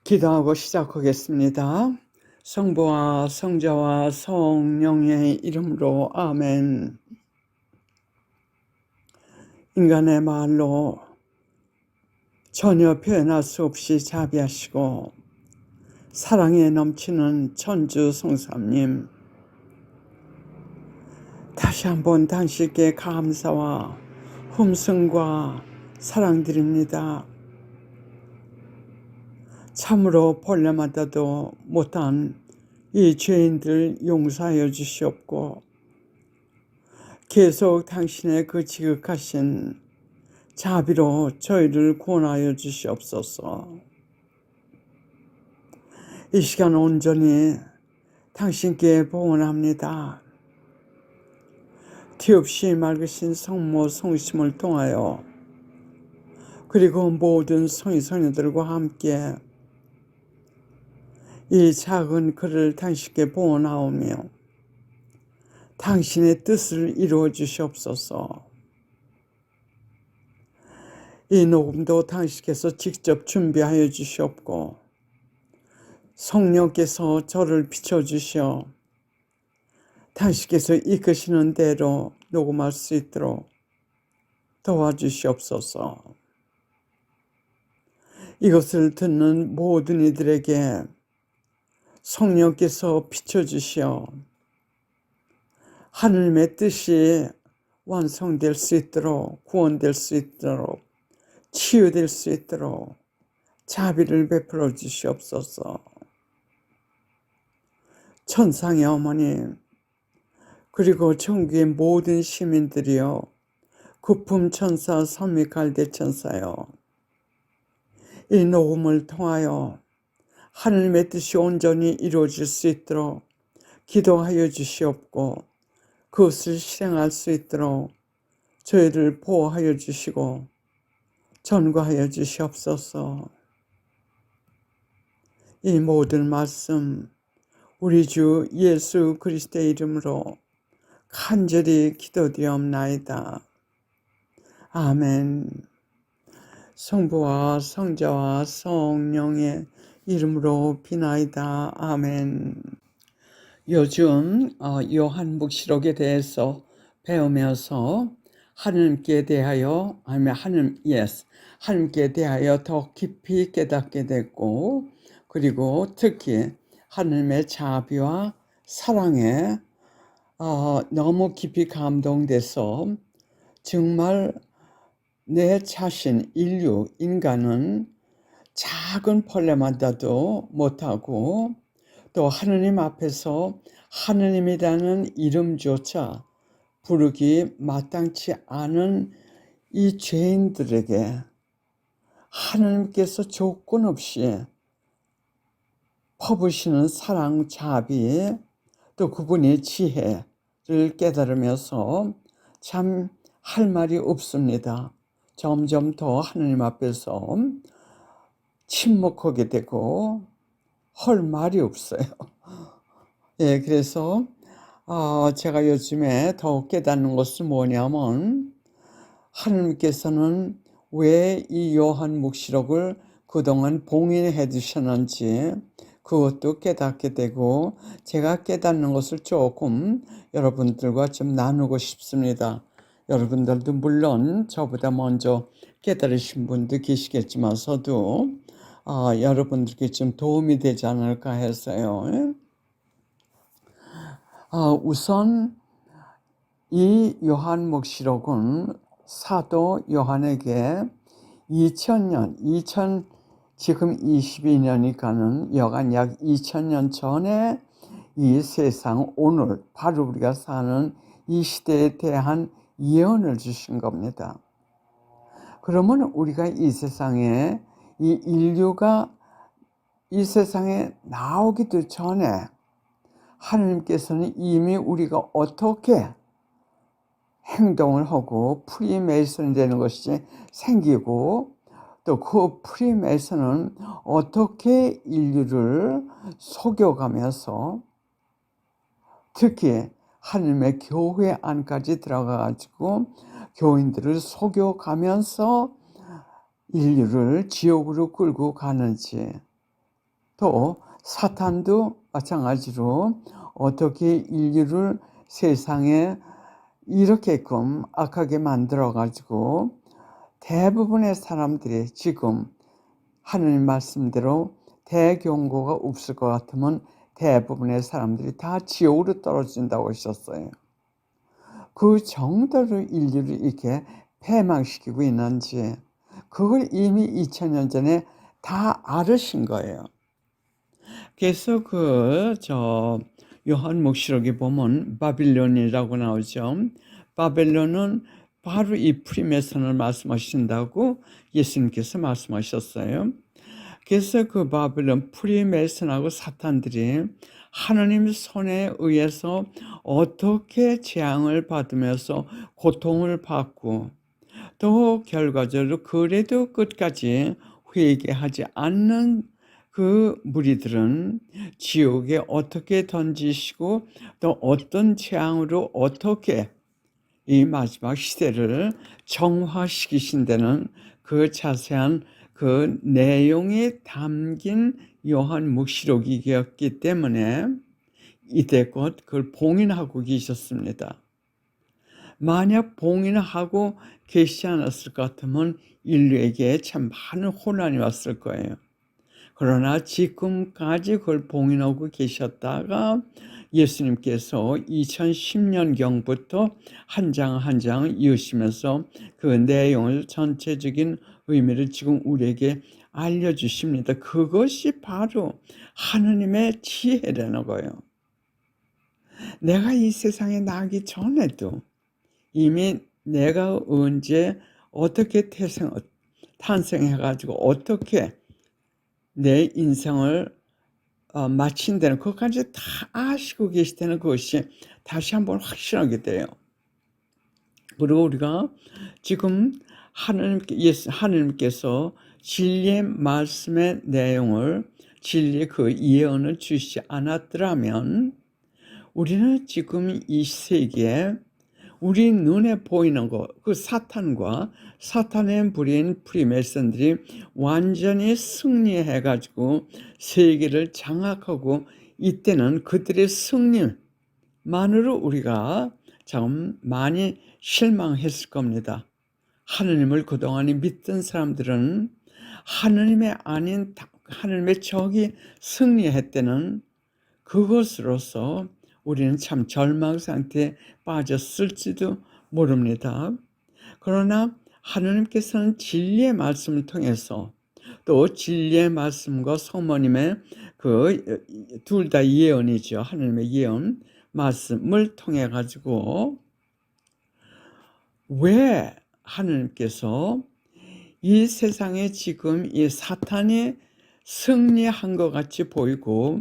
기도하고 시작하겠습니다. 성부와 성자와 성령의 이름으로 아멘. 인간의 말로 전혀 표현할 수 없이 자비하시고 사랑에 넘치는 천주 성삼님, 다시 한번 당신께 감사와 hum승과 사랑드립니다. 참으로 본래마다도 못한 이 죄인들 용서하여 주시옵고 계속 당신의 그 지극하신 자비로 저희를 구원하여 주시옵소서. 이 시간 온전히 당신께 봉헌합니다. 뒤없이 맑으신 성모 성심을 통하여 그리고 모든 성의 성녀들과 함께 이 작은 글을 당신께 봉헌하오며 당신의 뜻을 이루어 주시옵소서. 이 녹음도 당신께서 직접 준비하여 주시옵고 성령께서 저를 비춰주시어 당신께서 이끄시는 대로 녹음할 수 있도록 도와주시옵소서. 이것을 듣는 모든 이들에게 성령께서 비춰주시어 하느님의 뜻이 완성될 수 있도록, 구원될 수 있도록, 치유될 수 있도록 자비를 베풀어 주시옵소서. 천상의 어머님, 그리고 천국의 모든 시민들이여, 구품 천사 선미갈대 천사여, 이 녹음을 통하여 하느님의 뜻이 온전히 이루어질 수 있도록 기도하여 주시옵고 그것을 실행할 수 있도록 저희를 보호하여 주시고 전구하여 주시옵소서. 이 모든 말씀 우리 주 예수 그리스도의 이름으로 간절히 기도드리옵나이다. 아멘. 성부와 성자와 성령의 이름으로 비나이다. 아멘. 요즘 요한묵시록에 대해서 배우면서 하느님께 대하여 하느님께 대하여 더 깊이 깨닫게 됐고, 그리고 특히 하느님의 자비와 사랑에 너무 깊이 감동돼서 정말 내 자신, 인간은 작은 벌레마다도 못하고 또 하느님 앞에서 하느님이라는 이름조차 부르기 마땅치 않은 이 죄인들에게 하느님께서 조건 없이 퍼부시는 사랑, 자비, 또 그분의 지혜를 깨달으면서 참 할 말이 없습니다. 점점 더 하느님 앞에서 침묵하게 되고 할 말이 없어요. 예, 그래서 제가 요즘에 더욱 깨닫는 것은 뭐냐면 하느님께서는 왜 이 요한묵시록을 그동안 봉인해 두셨는지 그것도 깨닫게 되고 제가 깨닫는 것을 조금 여러분들과 좀 나누고 싶습니다. 여러분들도 물론 저보다 먼저 깨달으신 분도 계시겠지만서도 여러분들께 좀 도움이 되지 않을까 해서요. 우선 이 요한묵시록은 사도 요한에게 2000년, 지금 22년이니까는 여간 약 2000년 전에 이 세상, 오늘 바로 우리가 사는 이 시대에 대한 예언을 주신 겁니다. 그러면 우리가 이 세상에, 이 인류가 이 세상에 나오기도 전에 하느님께서는 이미 우리가 어떻게 행동을 하고 프리메이슨이 되는 것이 생기고 또 그 프리메이슨은 어떻게 인류를 속여가면서 특히 하느님의 교회 안까지 들어가가지고 교인들을 속여가면서 인류를 지옥으로 끌고 가는지 또 사탄도 마찬가지로 어떻게 인류를 세상에 이렇게끔 악하게 만들어 가지고 대부분의 사람들이 지금 하느님 말씀대로 대경고가 없을 것 같으면 대부분의 사람들이 다 지옥으로 떨어진다고 하셨어요. 그 정도로 인류를 이렇게 패망시키고 있는지 그걸 이미 2000년 전에 다 알으신 거예요. 그래서 요한黙示録에 보면 바빌론이라고 나오죠. 바벨론은 바로 이 프리메슨을 말씀하신다고 예수님께서 말씀하셨어요. 그래서 그 바벨론 프리메슨하고 사탄들이 하나님 손에 의해서 어떻게 재앙을 받으면서 고통을 받고 또 결과적으로 그래도 끝까지 회개하지 않는 그 무리들은 지옥에 어떻게 던지시고 또 어떤 재앙으로 어떻게 이 마지막 시대를 정화시키신다는 그 자세한 그 내용이 담긴 요한黙示錄이었기 때문에 이때껏 그걸 봉인하고 계셨습니다. 만약 봉인하고 계시지 않았을 것 같으면 인류에게 참 많은 혼란이 왔을 거예요. 그러나 지금까지 그걸 봉인하고 계셨다가 예수님께서 2010년경부터 한 장 한 장 이으시면서 그 내용을 전체적인 의미를 지금 우리에게 알려주십니다. 그것이 바로 하느님의 지혜라는 거예요. 내가 이 세상에 나기 전에도 이미 내가 언제 어떻게 탄생해가지고 어떻게 내 인생을 마친다는 그것까지 다 아시고 계시다는 것이 다시 한번 확신하게 돼요. 그리고 우리가 지금 하느님께서 진리의 말씀의 내용을 진리의 그 예언을 주시지 않았더라면 우리는 지금 이 세계에 우리 눈에 보이는 것, 그 사탄과 사탄의 부린 프리메슨들이 완전히 승리해가지고 세계를 장악하고 이때는 그들의 승리만으로 우리가 참 많이 실망했을 겁니다. 하느님을 그동안 믿던 사람들은 하느님의 아닌 하느님의 적이 승리했다는 그것으로서 우리는 참 절망 상태에 빠졌을지도 모릅니다. 그러나 하느님께서는 진리의 말씀을 통해서 또 진리의 말씀과 성모님의 그 둘 다 예언이죠. 하느님의 예언 말씀을 통해 가지고 왜 하느님께서 이 세상에 지금 이 사탄이 승리한 것 같이 보이고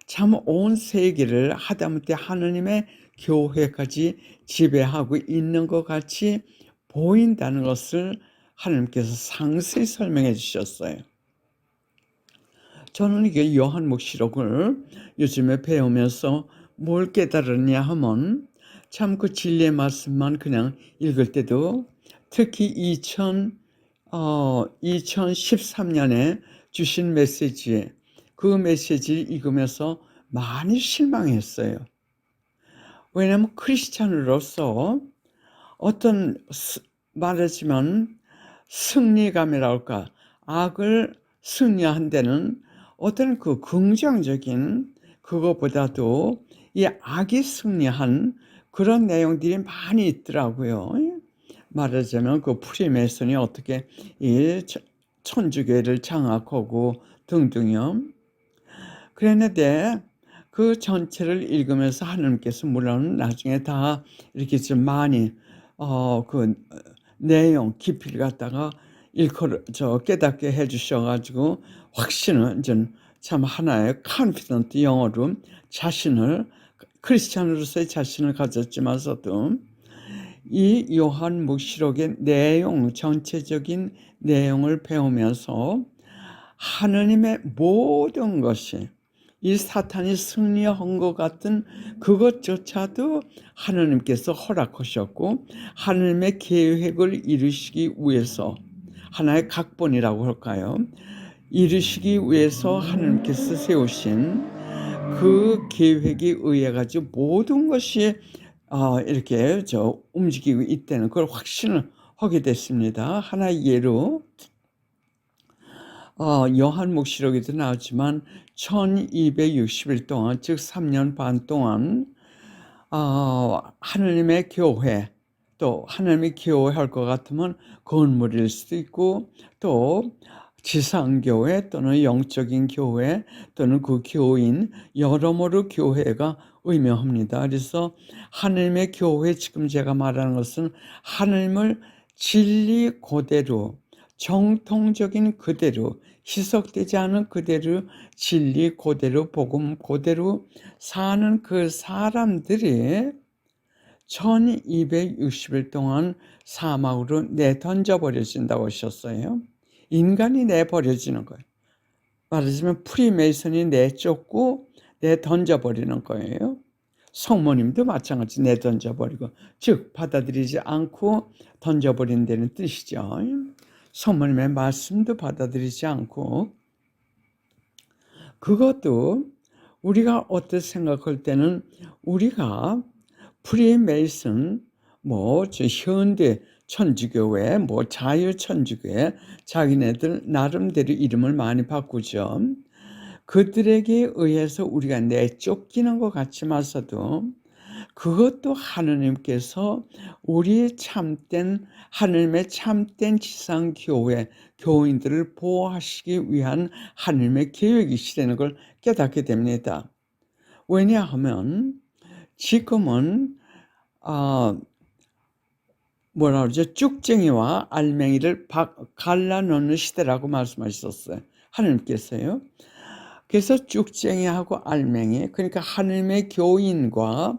참 온 세계를 하다못해 하느님의 교회까지 지배하고 있는 것 같이 보인다는 것을 하느님께서 상세히 설명해 주셨어요. 저는 이게 요한黙示錄을 요즘에 배우면서 뭘 깨달았냐 하면 참 그 진리의 말씀만 그냥 읽을 때도 특히 2013년에 주신 메시지, 그 메시지를 읽으면서 많이 실망했어요. 왜냐하면 크리스찬으로서 어떤 말하지만 승리감이라고 할까, 악을 승리한 데는 어떤 그 긍정적인 그것보다도 이 악이 승리한 그런 내용들이 많이 있더라고요. 말하자면 그 프리메슨이 어떻게 이 천주교를 장악하고 등등요. 그랬는데 그 전체를 읽으면서 하느님께서 물론 나중에 다 이렇게 좀 많이 그 내용 깊이를 갖다가 깨닫게 해주셔가지고 확신은 참 하나의 confident 영어로 자신을 크리스찬으로서의 자신을 가졌지만서도 이 요한黙示錄의 내용 전체적인 내용을 배우면서 하느님의 모든 것이 이 사탄이 승리한 것 같은 그것조차도 하느님께서 허락하셨고 하느님의 계획을 이루시기 위해서 하나의 각본이라고 할까요? 이루시기 위해서 하나님께서 세우신 그 계획에 의해 가지고 모든 것이 이렇게 움직이고 있다는 걸 확신을 하게 됐습니다. 하나의 예로 요한묵시록에도 나왔지만 1260일 동안, 즉 3년 반 동안 하나님의 교회, 또 하나님의 교회 할 것 같으면 건물일 수도 있고, 또 지상교회 또는 영적인 교회 또는 그 교인, 여러모로 교회가 의미합니다. 그래서 하나님의 교회, 지금 제가 말하는 것은 하나님을 진리 그대로, 정통적인 그대로, 희석되지 않은 그대로, 진리 그대로, 복음 그대로 사는 그 사람들이 1260일 동안 사막으로 내던져 버려진다고 하셨어요. 인간이 내버려지는 거예요. 말하자면 프리메이슨이 내쫓고 내던져 버리는 거예요. 성모님도 마찬가지 내던져 버리고, 즉 받아들이지 않고 던져버린다는 뜻이죠. 성모님의 말씀도 받아들이지 않고, 그것도 우리가 어떻게 생각할 때는 우리가 프리메이슨, 현대 천주교회, 자유천주교회, 자기네들 나름대로 이름을 많이 바꾸죠. 그들에게 의해서 우리가 내쫓기는 것 같지만서도 그것도 하느님께서 우리 참된, 하느님의 참된 지상교회, 교인들을 보호하시기 위한 하느님의 계획이시라는 걸 깨닫게 됩니다. 왜냐하면 지금은 쭉쟁이와 알맹이를 갈라놓는 시대라고 말씀하셨어요. 하느님께서요. 그래서 쭉쟁이하고 알맹이, 그러니까 하느님의 교인과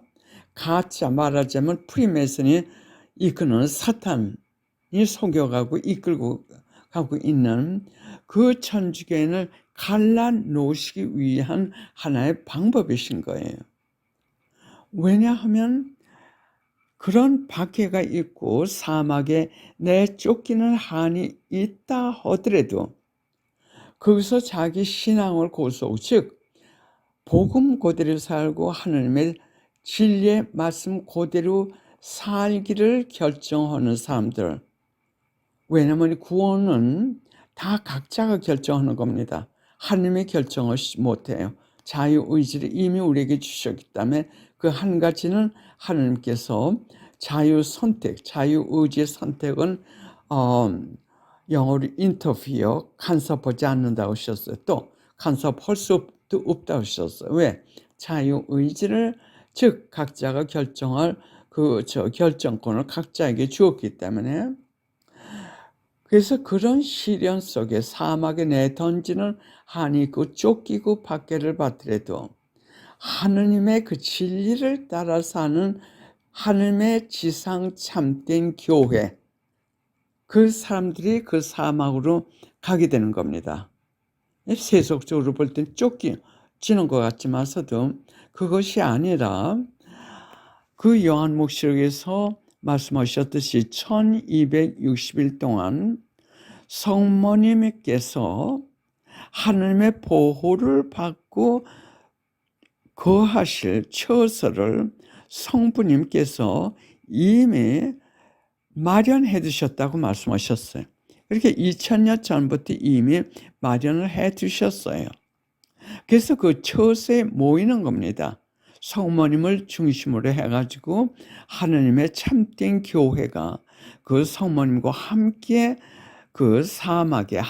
가짜, 말하자면 프리메이슨이 이끄는 사탄이 속여가고 이끌고 가고 있는 그 천주교인을 갈라놓으시기 위한 하나의 방법이신 거예요. 왜냐하면 그런 박해가 있고 사막에 내쫓기는 한이 있다 하더라도 거기서 자기 신앙을 고수하고, 즉 복음 그대로 살고 하나님의 진리의 말씀 그대로 살기를 결정하는 사람들. 왜냐하면 구원은 다 각자가 결정하는 겁니다. 하나님의 결정을 못해요. 자유의지를 이미 우리에게 주셨기 때문에 그 한 가지는 하나님께서 자유선택, 자유의지의 선택은 영어로 interfere, 간섭하지 않는다고 하셨어요. 또 간섭할 수 없다고 하셨어요. 왜? 자유의지를, 즉 각자가 결정할 결정권을 각자에게 주었기 때문에. 그래서 그런 시련 속에 사막에 내던지는 한이 있고 쫓기고 박해를 받더라도 하느님의 그 진리를 따라 사는 하느님의 지상 참된 교회, 그 사람들이 그 사막으로 가게 되는 겁니다. 세속적으로 볼 땐 쫓기는 것 같지만서도 그것이 아니라 그 요한묵시록에서 말씀하셨듯이 1260일 동안 성모님께서 하나님의 보호를 받고 거하실 처소를 성부님께서 이미 마련해 두셨다고 말씀하셨어요. 이렇게 2000년 전부터 이미 마련을 해 두셨어요. 그래서 그 처소에 모이는 겁니다. 성모님을 중심으로 해가지고 하나님의 참된 교회가 그 성모님과 함께 그 사막에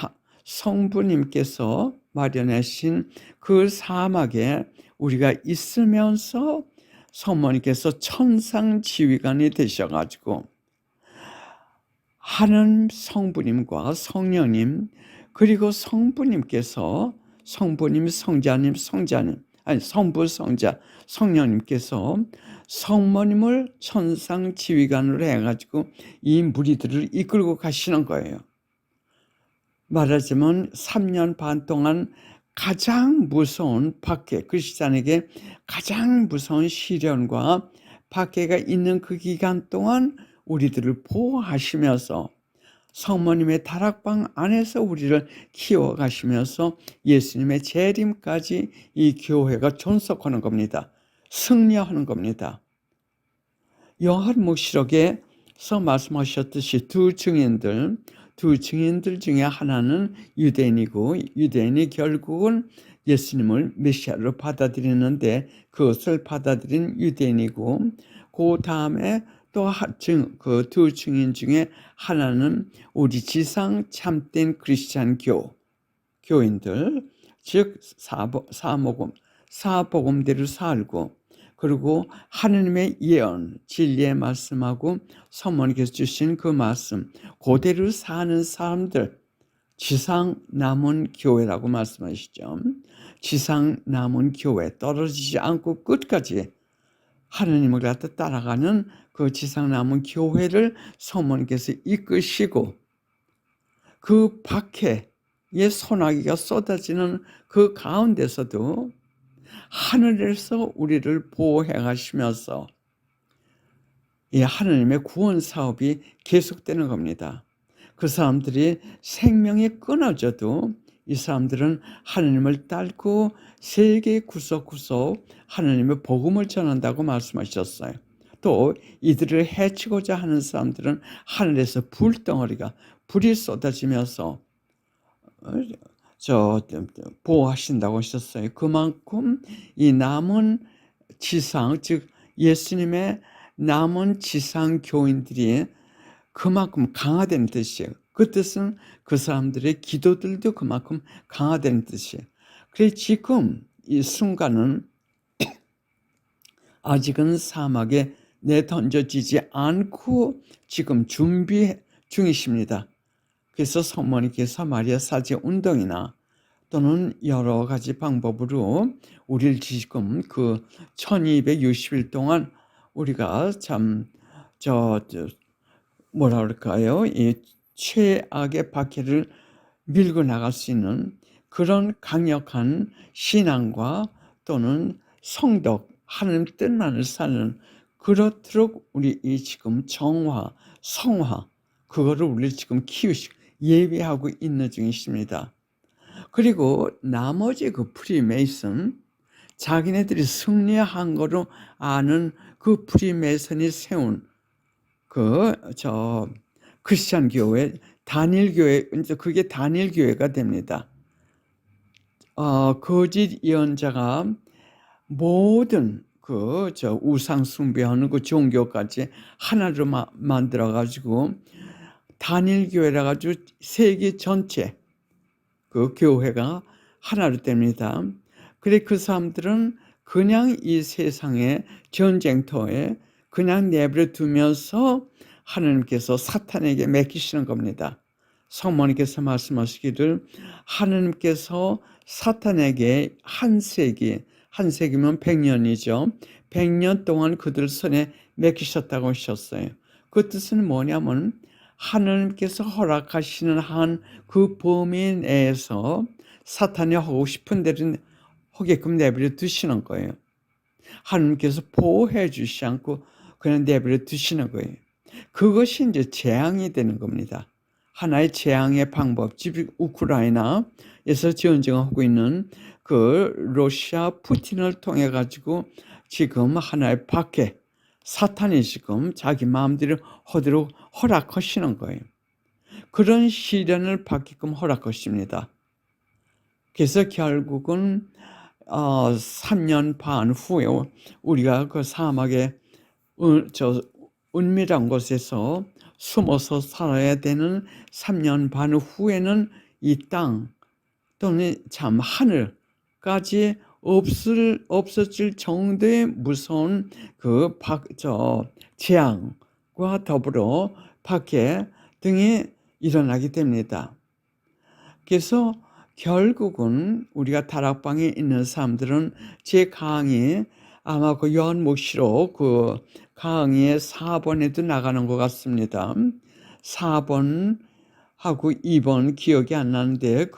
성부님께서 마련하신 그 사막에 우리가 있으면서 성모님께서 천상지휘관이 되셔가지고 하나님 성부님과 성령님, 그리고 성부님께서 성부님, 성자님, 성부, 성자, 성령님께서 성모님을 천상 지휘관으로 해가지고 이 무리들을 이끌고 가시는 거예요. 말하자면 3년 반 동안 가장 무서운 박해, 그리스도인에게 가장 무서운 시련과 박해가 있는 그 기간 동안 우리들을 보호하시면서 성모님의 다락방 안에서 우리를 키워가시면서 예수님의 재림까지 이 교회가 존속하는 겁니다. 승리하는 겁니다. 요한묵시록에서 말씀하셨듯이 두 증인들 중에 하나는 유대인이고, 유대인이 결국은 예수님을 메시아로 받아들이는데 그것을 받아들인 유대인이고, 그 다음에 또 그 두 증인 중에 하나는 우리 지상 참된 크리스찬 교인들, 즉 사복음대로 살고, 그리고 하느님의 예언, 진리의 말씀하고 성모님께서 주신 그 말씀 그대로 사는 사람들, 지상 남은 교회라고 말씀하시죠. 지상 남은 교회, 떨어지지 않고 끝까지 하느님을 갖다 따라가는 그 지상 남은 교회를 성모님께서 이끄시고, 그 밖에 소나기가 쏟아지는 그 가운데서도 하늘에서 우리를 보호해 가시면서 이 하느님의 구원 사업이 계속되는 겁니다. 그 사람들이 생명이 끊어져도 이 사람들은 하느님을 따르고 세계 구석구석 하느님의 복음을 전한다고 말씀하셨어요. 또 이들을 해치고자 하는 사람들은 하늘에서 불이 쏟아지면서 보호하신다고 하셨어요. 그만큼 이 남은 지상, 즉 예수님의 남은 지상 교인들이 그만큼 강화되는 뜻이에요. 그 뜻은 그 사람들의 기도들도 그만큼 강화되는 뜻이에요. 그래서 지금 이 순간은 아직은 사막에 내던져지지 않고 지금 준비 중이십니다. 그래서 성모님께서 사마리아 사제 운동이나 또는 여러 가지 방법으로 우리를 지금 그 1260일 동안 우리가 참 뭐라 그럴까요? 이 최악의 박해를 밀고 나갈 수 있는 그런 강력한 신앙과 또는 성덕, 하나님 뜻만을 사는, 그렇도록 우리 이 지금 정화, 성화, 그거를 우리 지금 예비하고 있는 중이십니다. 그리고 나머지 그 프리메이슨, 자기네들이 승리한 거로 아는 그 프리메이슨이 세운 크리스찬 교회, 단일 교회, 이제 그게 단일 교회가 됩니다. 거짓 예언자가 모든 우상 숭배하는 그 종교까지 하나로 만들어 가지고 단일 교회라 가지고 세계 전체 그 교회가 하나로 됩니다. 그래 그 사람들은 그냥 이 세상의 전쟁터에 그냥 내버려 두면서 하나님께서 사탄에게 맡기시는 겁니다. 성모님께서 말씀하시기를 하나님께서 사탄에게 한 세기면 100년이죠. 100년 동안 그들 손에 맡기셨다고 하셨어요. 그 뜻은 뭐냐면 하나님께서 허락하시는 한 그 범위 내에서 사탄이 하고 싶은 대로 하게끔 내버려 두시는 거예요. 하나님께서 보호해 주시지 않고 그냥 내버려 두시는 거예요. 그것이 이제 재앙이 되는 겁니다. 하나의 재앙의 방법, 즉 우크라이나에서 전쟁하고 있는 그 러시아 푸틴을 통해 가지고 지금 하나의 박해, 사탄이 지금 자기 마음대로 하도록 허락하시는 거예요. 그런 시련을 받게끔 허락하십니다. 그래서 결국은 3년 반 후에 우리가 그 사막에 은밀한 곳에서 숨어서 살아야 되는 3년 반 후에는 이 땅 또는 참 하늘까지 없어질 정도의 무서운 재앙과 더불어 박해 등이 일어나게 됩니다. 그래서 결국은 우리가 다락방에 있는 사람들은 제 강의 아마 그 요한묵시록 그 강의의 4번에도 나가는 것 같습니다. 4번하고 2번 기억이 안 나는데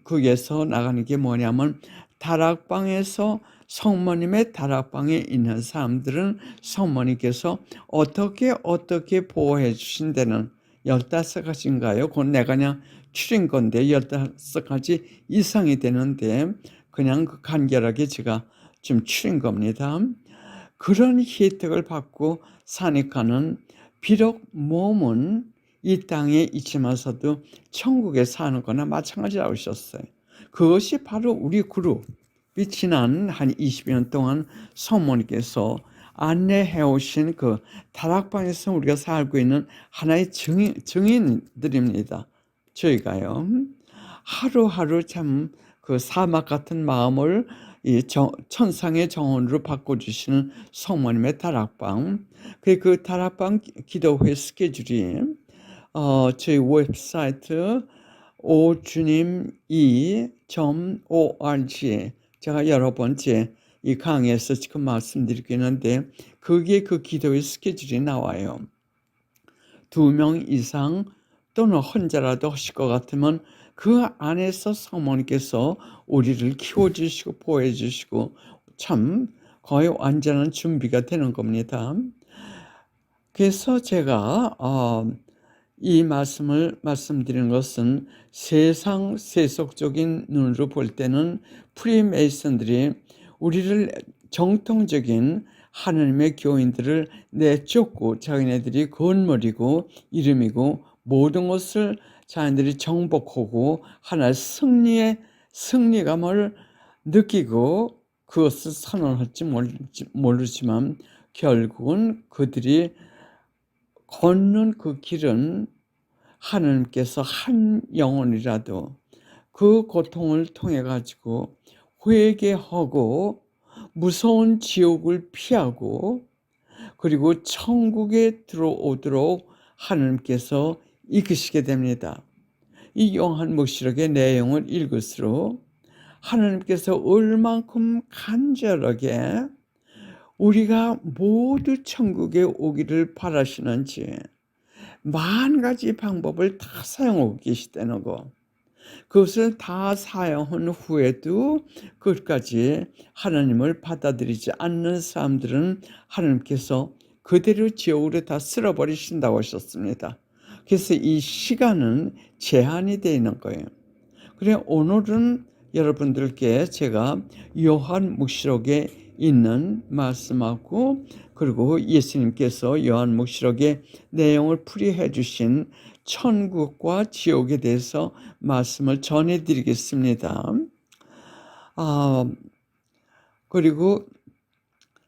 거기에서 나가는 게 뭐냐면 다락방에서 성모님의 다락방에 있는 사람들은 성모님께서 어떻게 보호해 주신다는 15가지인가요? 그건 내가 그냥 추린 건데 15가지 이상이 되는데 그냥 간결하게 제가 좀 추린 겁니다. 그런 혜택을 받고 사니까는 비록 몸은 이 땅에 있지만서도 천국에 사는 거나 마찬가지라고 하셨어요. 그것이 바로 우리 그룹이 지난 한 20여 년 동안 성모님께서 안내해 오신 그 다락방에서 우리가 살고 있는 하나의 증인들입니다. 저희가요. 하루하루 참 그 사막 같은 마음을 이 천상의 정원으로 바꿔주시는 성모님의 다락방. 그 다락방 기도회 스케줄이 저희 웹사이트 오주님2.org 제가 여러 번째 이 강의에서 지금 말씀드리고 있는데 거기에 그 기도의 스케줄이 나와요. 2명 이상 또는 혼자라도 하실 것 같으면 그 안에서 성모님께서 우리를 키워주시고 보호해주시고 참 거의 완전한 준비가 되는 겁니다. 그래서 제가 이 말씀을 말씀드리는 것은 세상 세속적인 눈으로 볼 때는 프리메이슨들이 우리를 정통적인 하나님의 교인들을 내쫓고 자기네들이 건물이고 이름이고 모든 것을 자기네들이 정복하고 하나의 승리감을 느끼고 그것을 선언할지 모르지만 결국은 그들이 걷는 그 길은 하나님께서 한 영혼이라도 그 고통을 통해 가지고 회개하고 무서운 지옥을 피하고 그리고 천국에 들어오도록 하나님께서 이끄시게 됩니다. 이 요한默示録의 내용을 읽을수록 하나님께서 얼만큼 간절하게 우리가 모두 천국에 오기를 바라시는지 만 가지 방법을 다 사용하고 계시다는 거. 그것을 다 사용한 후에도 끝까지 하나님을 받아들이지 않는 사람들은 하나님께서 그대로 지옥으로 다 쓸어버리신다고 하셨습니다. 그래서 이 시간은 제한이 되어 있는 거예요. 그래 오늘은 여러분들께 제가 요한묵시록에 있는 말씀하고 그리고 예수님께서 요한묵시록의 내용을 풀이해 주신 천국과 지옥에 대해서 말씀을 전해드리겠습니다. 그리고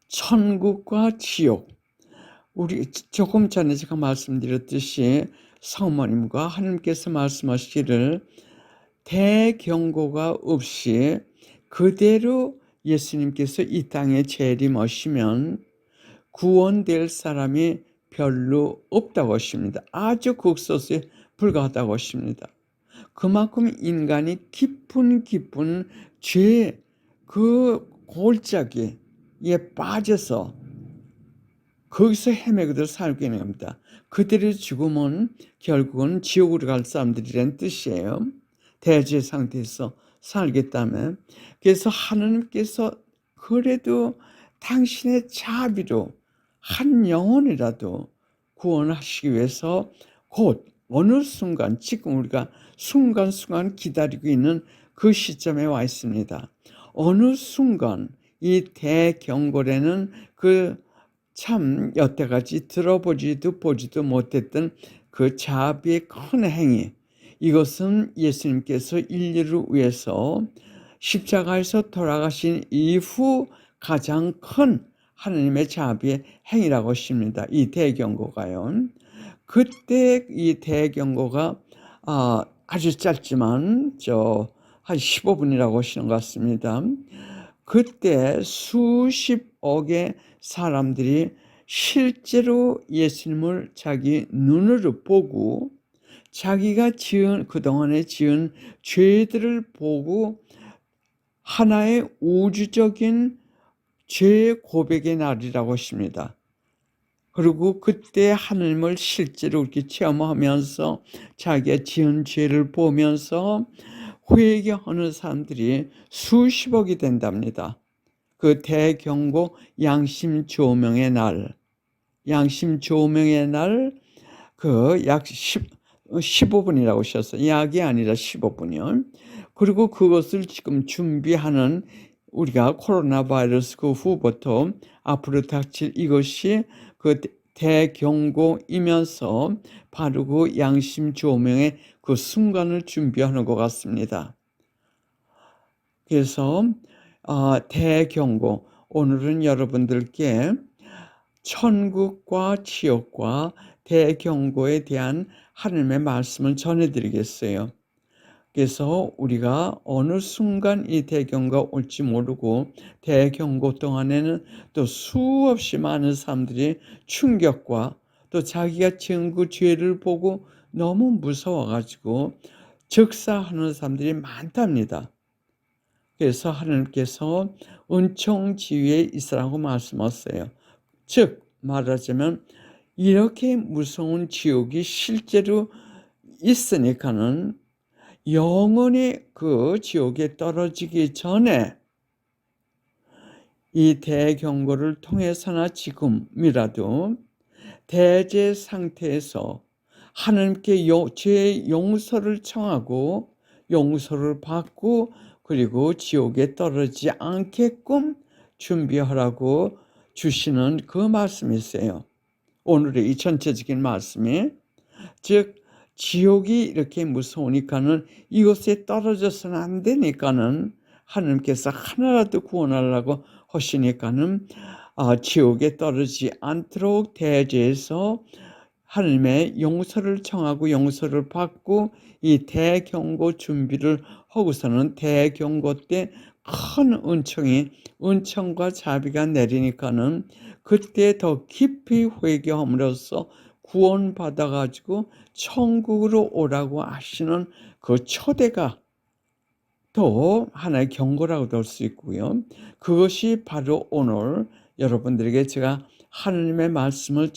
천국과 지옥, 우리 조금 전에 제가 말씀드렸듯이 성모님과 하나님께서 말씀하시기를 대경고가 없이 그대로 예수님께서 이 땅에 재림하시면 구원될 사람이 별로 없다고 하십니다. 아주 극소수에 불과하다고 하십니다. 그만큼 인간이 깊은 죄 그 골짜기에 빠져서 거기서 헤매고들 살고 있는 겁니다. 그들의 죽음은 결국은 지옥으로 갈 사람들이라는 뜻이에요. 대죄 상태에서 살겠다면. 그래서 하나님께서 그래도 당신의 자비로 한 영혼이라도 구원하시기 위해서 곧 어느 순간 지금 우리가 순간순간 기다리고 있는 그 시점에 와 있습니다. 어느 순간 이 대경고라는 그 참 여태까지 들어보지도 보지도 못했던 그 자비의 큰 행위, 이것은 예수님께서 인류를 위해서 십자가에서 돌아가신 이후 가장 큰 하나님의 자비의 행위라고 하십니다. 이 대경고가요. 그때 이 대경고가 아주 짧지만 한 15분이라고 하시는 것 같습니다. 그때 수십억의 사람들이 실제로 예수님을 자기 눈으로 보고 자기가 그동안에 지은 죄들을 보고 하나의 우주적인 죄 고백의 날이라고 하십니다. 그리고 그때 하나님을 실제로 이렇게 체험하면서 자기가 지은 죄를 보면서 회개하는 사람들이 수십억이 된답니다. 그 대경고 양심조명의 날, 약 15분이라고 하셨어요. 약이 아니라 15분이요. 그리고 그것을 지금 준비하는 우리가 코로나 바이러스 그 후부터 앞으로 닥칠 이것이 그 대경고이면서 바르고 양심 조명의 그 순간을 준비하는 것 같습니다. 그래서 대경고, 오늘은 여러분들께 천국과 지옥과 대경고에 대한 하나님의 말씀을 전해드리겠어요. 그래서 우리가 어느 순간 이 대경고가 올지 모르고 대경고 동안에는 또 수없이 많은 사람들이 충격과 또 자기가 지은 그 죄를 보고 너무 무서워가지고 즉사하는 사람들이 많답니다. 그래서 하나님께서 은총지위에 있으라고 말씀하셨어요. 즉 말하자면 이렇게 무서운 지옥이 실제로 있으니까는 영원히 그 지옥에 떨어지기 전에 이 대경고를 통해서나 지금이라도 대제 상태에서 하나님께 죄의 용서를 청하고 용서를 받고 그리고 지옥에 떨어지지 않게끔 준비하라고 주시는 그 말씀이세요. 오늘의 이 전체적인 말씀이 즉 지옥이 이렇게 무서우니까는 이곳에 떨어져서는 안 되니까는 하나님께서 하나라도 구원하려고 하시니까는 지옥에 떨어지지 않도록 대제에서 하나님의 용서를 청하고 용서를 받고 이 대경고 준비를 하고서는 대경고 때 큰 은총과 자비가 내리니까는 그때 더 깊이 회개함으로써 구원받아 가지고 천국으로 오라고 하시는 그 초대가 또 하나의 경고라고도 할 수 있고요. 그것이 바로 오늘 여러분들에게 제가 하나님의 말씀을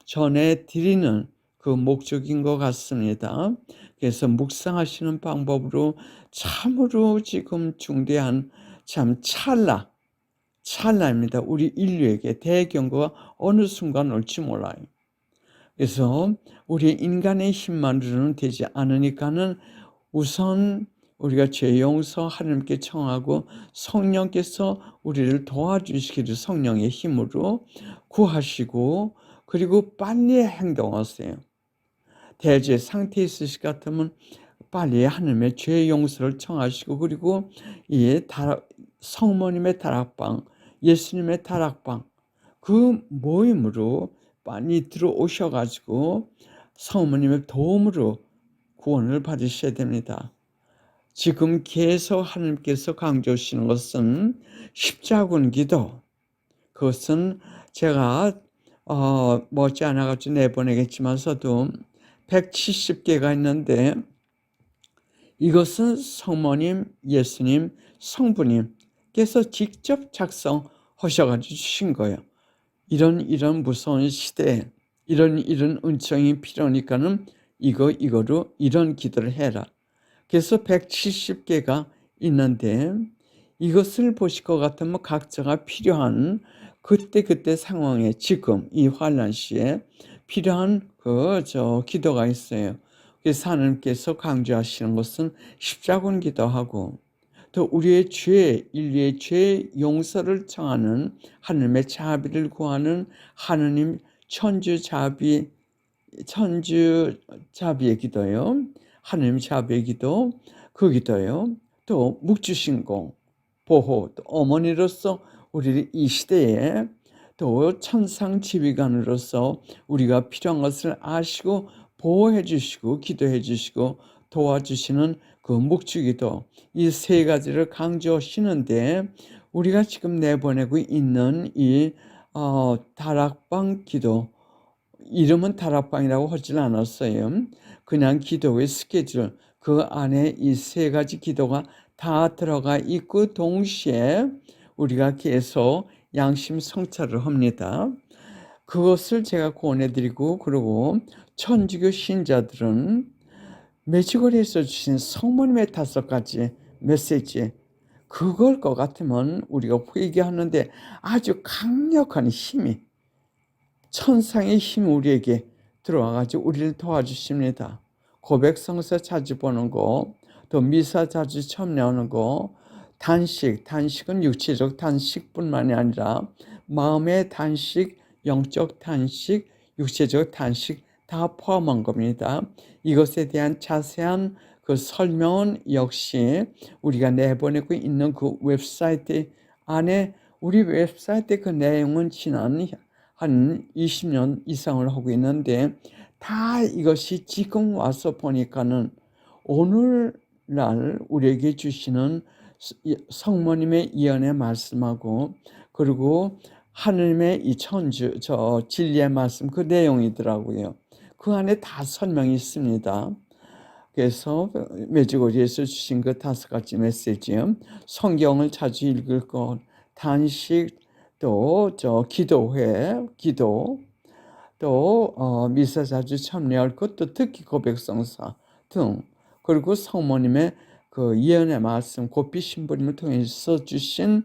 전해드리는 그 목적인 것 같습니다. 그래서 묵상하시는 방법으로 참으로 지금 중대한 참 찰나입니다. 우리 인류에게 대경고가 어느 순간 올지 몰라요. 그래서 우리 인간의 힘만으로는 되지 않으니까는 우선 우리가 죄 용서 하나님께 청하고 성령께서 우리를 도와주시기를 성령의 힘으로 구하시고 그리고 빨리 행동하세요. 대죄 상태에 있으실 것 같으면 빨리 하나님의 죄 용서를 청하시고 그리고 이 성모님의 다락방, 예수님의 다락방 그 모임으로 빨리 들어오셔가지고 성모님의 도움으로 구원을 받으셔야 됩니다. 지금 계속 하나님께서 강조하시는 것은 십자군 기도. 그것은 제가 머지않아가지고 내보내겠지만서도 170개가 있는데 이것은 성모님, 예수님, 성부님께서 직접 작성하셔가지고 주신 거예요. 이런 무서운 시대에 이런 은총이 필요하니까는 이거로 이런 기도를 해라. 그래서 170개가 있는데 이것을 보실 것 같으면 각자가 필요한 그때 상황에 지금 이 환난 시에 필요한 기도가 있어요. 그래서 하나님께서 강조하시는 것은 십자군 기도하고 또 우리의 인류의 죄 용서를 청하는 하나님의 자비를 구하는 하나님 천주 자비의 기도요. 하나님 자비의 기도, 그 기도요. 또 묵주신공, 보호, 또 어머니로서 우리를 이 시대에 또 천상 지휘관으로서 우리가 필요한 것을 아시고 보호해 주시고 기도해 주시고 도와주시는 그 묵주기도 이 세 가지를 강조하시는데 우리가 지금 내보내고 있는 이 다락방 기도 이름은 다락방이라고 하질 않았어요. 그냥 기도의 스케줄 그 안에 이 세 가지 기도가 다 들어가 있고 동시에 우리가 계속 양심 성찰을 합니다. 그것을 제가 권해드리고 그리고 천주교 신자들은 매주거리에서 주신 성모님의 5가지 메시지 그걸 것 같으면 우리가 회개하는데 아주 강력한 힘이 천상의 힘이 우리에게 들어와가지고 우리를 도와주십니다. 고백성서 자주 보는 거, 또 미사 자주 참여하는 거, 단식은 육체적 단식뿐만이 아니라 마음의 단식, 영적 단식, 육체적 단식 다 포함한 겁니다. 이것에 대한 자세한 그 설명은 역시 우리가 내보내고 있는 그 웹사이트 안에, 우리 웹사이트 그 내용은 지난 한 20년 이상을 하고 있는데, 다 이것이 지금 와서 보니까는 오늘날 우리에게 주시는 성모님의 예언의 말씀하고, 그리고 하느님의 이 진리의 말씀, 그 내용이더라고요. 그 안에 다 설명이 있습니다. 그래서 메주거리에서 주신 그 5가지 메시지, 성경을 자주 읽을 것, 단식, 또 기도회, 기도, 또 미사 자주 참여할 것, 또 특히 고백성사 등, 그리고 성모님의 그 예언의 말씀, 고삐 신부님을 통해서 주신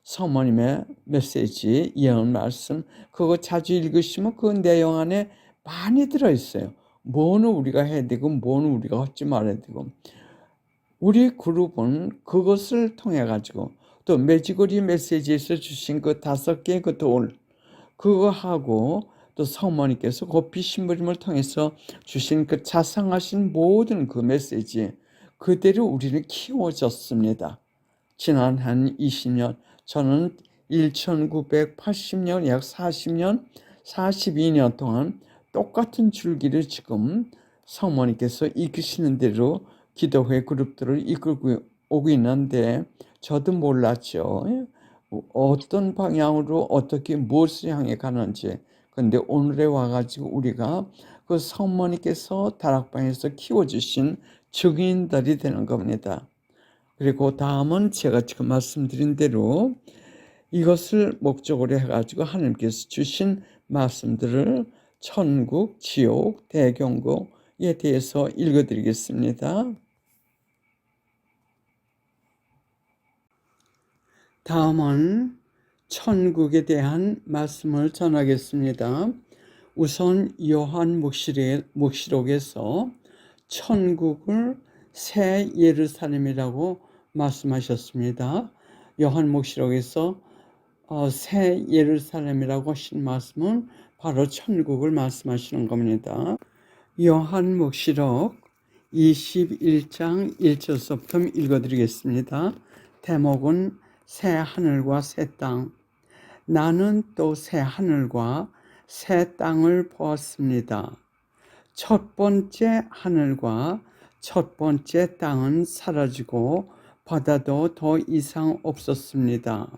성모님의 메시지, 예언 말씀, 그거 자주 읽으시면 그 내용 안에 많이 들어있어요. 뭐는 우리가 해야 되고 뭐는 우리가 하지 말아야 되고, 우리 그룹은 그것을 통해 가지고 또 매지거리 메시지에서 주신 그 5개의 그 돌, 그거 하고, 또 성모님께서 고삐 신부님을 통해서 주신 그 자상하신 모든 그 메시지 그대로 우리를 키워줬습니다. 지난 한 20년, 저는 1980년, 약 40년, 42년 동안 똑같은 줄기를 지금 성모님께서 이끄시는 대로 기도회 그룹들을 이끌고 오고 있는데, 저도 몰랐죠. 어떤 방향으로 어떻게 무엇을 향해 가는지. 근데 오늘에 와가지고 우리가 그 성모님께서 다락방에서 키워주신 증인들이 되는 겁니다. 그리고 다음은 제가 지금 말씀드린 대로 이것을 목적으로 해가지고 하나님께서 주신 말씀들을 천국, 지옥, 대경고에 대해서 읽어드리겠습니다. 다음은 천국에 대한 말씀을 전하겠습니다. 우선 요한 묵시록에서 천국을 새 예루살렘이라고 말씀하셨습니다. 요한 묵시록에서 새 예루살렘이라고 하신 말씀은 바로 천국을 말씀하시는 겁니다. 요한 묵시록 21장 1절부터 읽어드리겠습니다. 대목은 새 하늘과 새 땅. 나는 또 새 하늘과 새 땅을 보았습니다. 첫 번째 하늘과 첫 번째 땅은 사라지고 바다도 더 이상 없었습니다.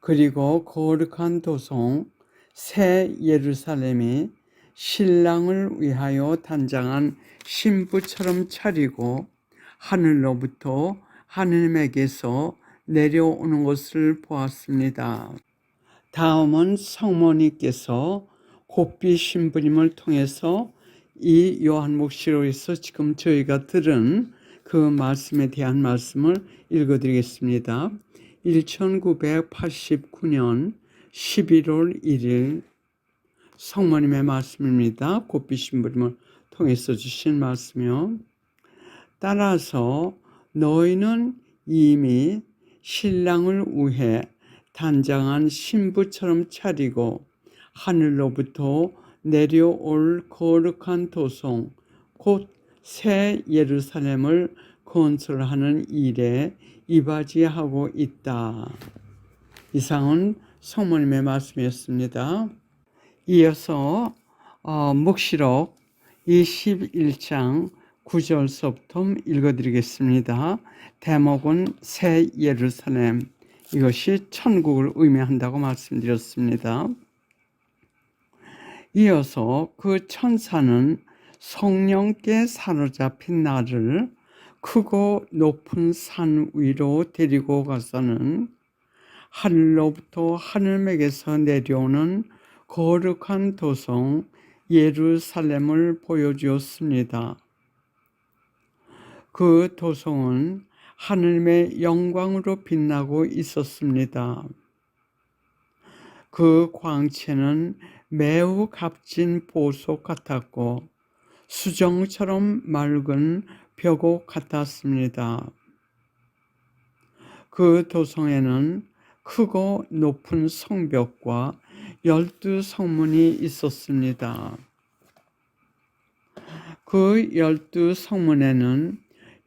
그리고 거룩한 도성 새 예루살렘이 신랑을 위하여 단장한 신부처럼 차리고 하늘로부터 하느님에게서 내려오는 것을 보았습니다. 다음은 성모님께서 고삐 신부님을 통해서 이 요한묵시록에서 지금 저희가 들은 그 말씀에 대한 말씀을 읽어드리겠습니다. 1989년 11월 1일 성모님의 말씀입니다. 고삐 신부님을 통해서 주신 말씀이요. 따라서 너희는 이미 신랑을 위해 단장한 신부처럼 차리고 하늘로부터 내려올 거룩한 도성 곧 새 예루살렘을 건설하는 일에 이바지하고 있다. 이상은 성모님의 말씀이었습니다. 이어서 묵시록 21장 9절서부터 읽어드리겠습니다. 대목은 새 예루살렘, 이것이 천국을 의미한다고 말씀드렸습니다. 이어서 그 천사는 성령께 사로잡힌 나를 크고 높은 산 위로 데리고 가서는 하늘로부터 하늘에게서 내려오는 거룩한 도성 예루살렘을 보여주었습니다. 그 도성은 하늘의 영광으로 빛나고 있었습니다. 그 광채는 매우 값진 보석 같았고 수정처럼 맑은 벽옥 같았습니다. 그 도성에는 크고 높은 성벽과 12성문이 있었습니다. 그 12성문에는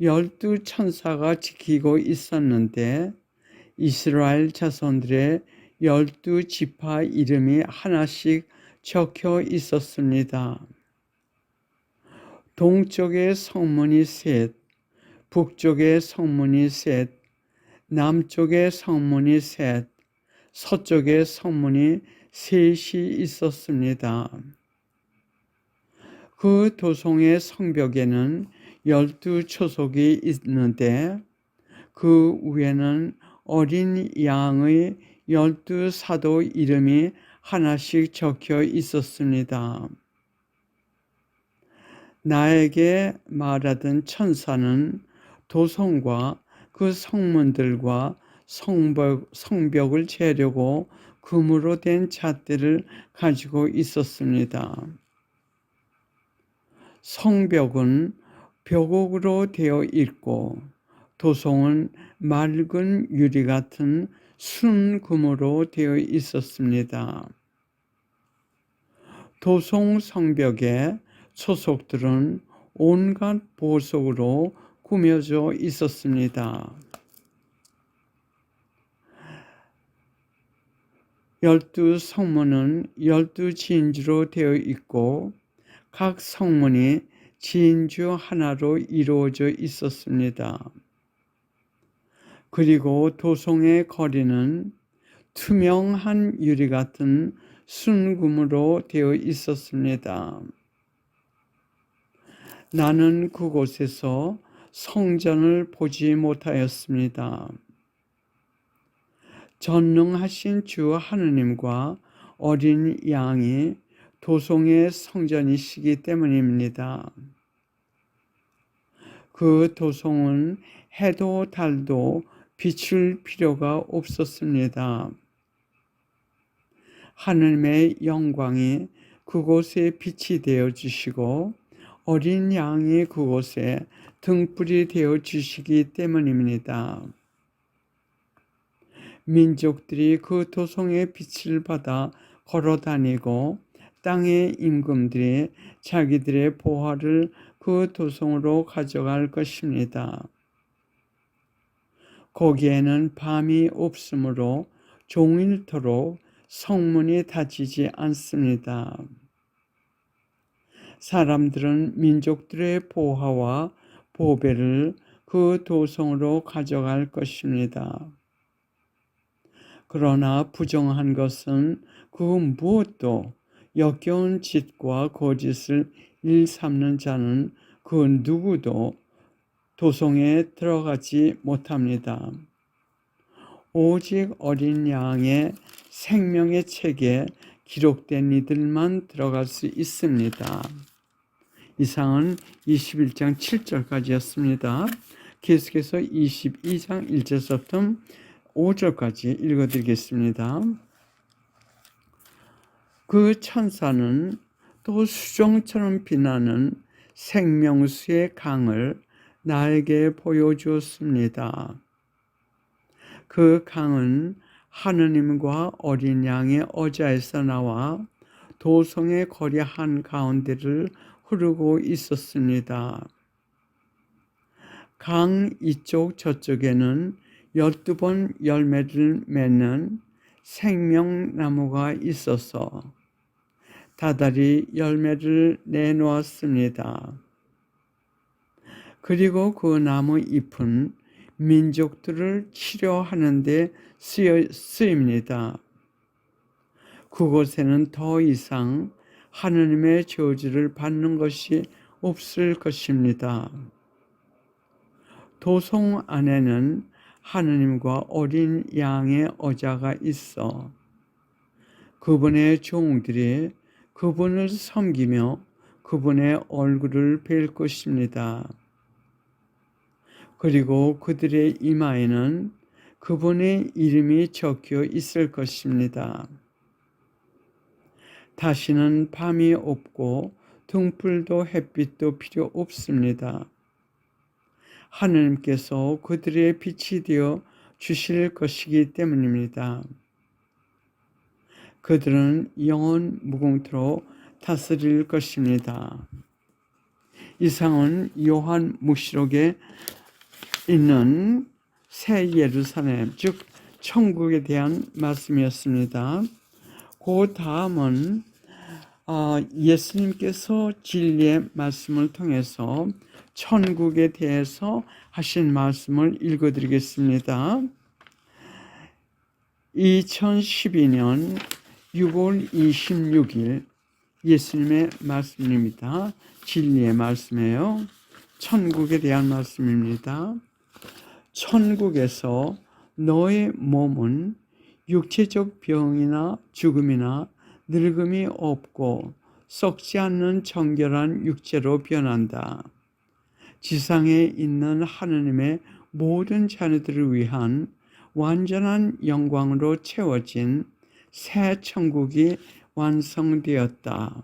12천사가 지키고 있었는데 이스라엘 자손들의 12지파 이름이 하나씩 적혀 있었습니다. 동쪽의 성문이 셋, 북쪽의 성문이 셋, 남쪽의 성문이 셋, 서쪽의 성문이 셋이 있었습니다. 그 도성의 성벽에는 12초석이 있는데 그 위에는 어린 양의 12사도 이름이 하나씩 적혀 있었습니다. 나에게 말하던 천사는 도성과 그 성문들과 성벽을 재려고 금으로 된 잣대를 가지고 있었습니다. 성벽은 벽옥으로 되어 있고 도성은 맑은 유리 같은 순금으로 되어 있었습니다. 도성 성벽의 초석들은 온갖 보석으로 꾸며져 있었습니다. 12성문은 12진주로 되어 있고 각 성문이 진주 하나로 이루어져 있었습니다. 그리고 도성의 거리는 투명한 유리 같은 순금으로 되어 있었습니다. 나는 그곳에서 성전을 보지 못하였습니다. 전능하신 주 하느님과 어린 양이 도성의 성전이시기 때문입니다. 그 도성은 해도 달도 비출 필요가 없었습니다. 하느님의 영광이 그곳에 빛이 되어 주시고 어린 양이 그곳에 등불이 되어 주시기 때문입니다. 민족들이 그 도성의 빛을 받아 걸어 다니고 땅의 임금들이 자기들의 보화를 그 도성으로 가져갈 것입니다. 거기에는 밤이 없으므로 종일토록 성문이 닫히지 않습니다. 사람들은 민족들의 보화와 보배를 그 도성으로 가져갈 것입니다. 그러나 부정한 것은 그 무엇도 역겨운 짓과 거짓을 일삼는 자는 그 누구도 도성에 들어가지 못합니다. 오직 어린 양의 생명의 책에 기록된 이들만 들어갈 수 있습니다. 이상은 21장 7절까지였습니다. 계속해서 22장 1절부터 5절까지 읽어드리겠습니다. 그 천사는 또 수정처럼 빛나는 생명수의 강을 나에게 보여주었습니다. 그 강은 하느님과 어린 양의 어자에서 나와 도성의 거리 한가운데를 흐르고 있었습니다. 강 이쪽 저쪽에는 12번 열매를 맺는 생명나무가 있어서 다달이 열매를 내놓았습니다. 그리고 그 나무 잎은 민족들을 치료하는 데 쓰입니다. 그곳에는 더 이상 하느님의 저주를 받는 것이 없을 것입니다. 도성 안에는 하느님과 어린 양의 어자가 있어 그분의 종들이 그분을 섬기며 그분의 얼굴을 뵐 것입니다. 그리고 그들의 이마에는 그분의 이름이 적혀 있을 것입니다. 다시는 밤이 없고 등불도 햇빛도 필요 없습니다. 하느님께서 그들의 빛이 되어 주실 것이기 때문입니다. 그들은 영원 무궁토록 다스릴 것입니다. 이상은 요한 묵시록에 있는 새 예루살렘, 즉 천국에 대한 말씀이었습니다. 그 다음은 예수님께서 진리의 말씀을 통해서 천국에 대해서 하신 말씀을 읽어드리겠습니다. 2012년 6월 26일 예수님의 말씀입니다. 진리의 말씀이에요. 천국에 대한 말씀입니다. 천국에서 너의 몸은 육체적 병이나 죽음이나 늙음이 없고 썩지 않는 정결한 육체로 변한다. 지상에 있는 하느님의 모든 자녀들을 위한 완전한 영광으로 채워진 새 천국이 완성되었다.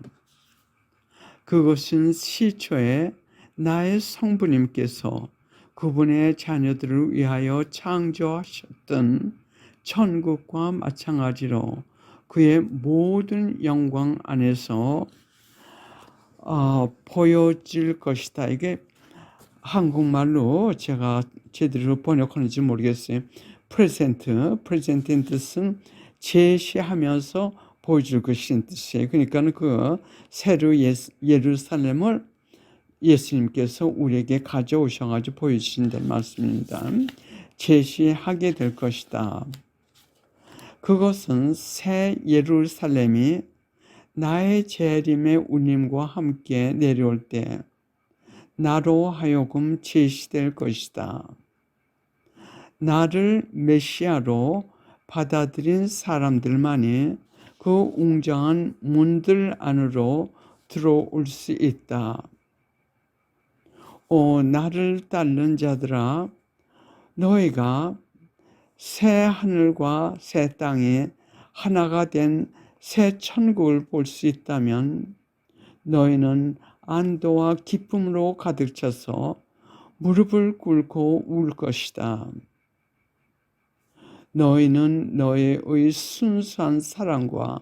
그것은 시초에 나의 성부님께서 그분의 자녀들을 위하여 창조하셨던 천국과 마찬가지로 그의 모든 영광 안에서 보여질 것이다. 이게 한국말로 제가 제대로 번역하는지 모르겠어요. 프레젠트인 뜻은 제시하면서 보여줄 것인 뜻이에요. 그러니까 그 새로 예루살렘을 예수님께서 우리에게 가져오셔가지고 보여주신다는 말씀입니다. 제시하게 될 것이다. 그것은 새 예루살렘이 나의 재림의 울림과 함께 내려올 때 나로 하여금 제시될 것이다. 나를 메시아로 받아들인 사람들만이 그 웅장한 문들 안으로 들어올 수 있다. 나를 따르는 자들아, 너희가 새 하늘과 새 땅이 하나가 된 새 천국을 볼 수 있다면 너희는 안도와 기쁨으로 가득 차서 무릎을 꿇고 울 것이다. 너희는 너희의 순수한 사랑과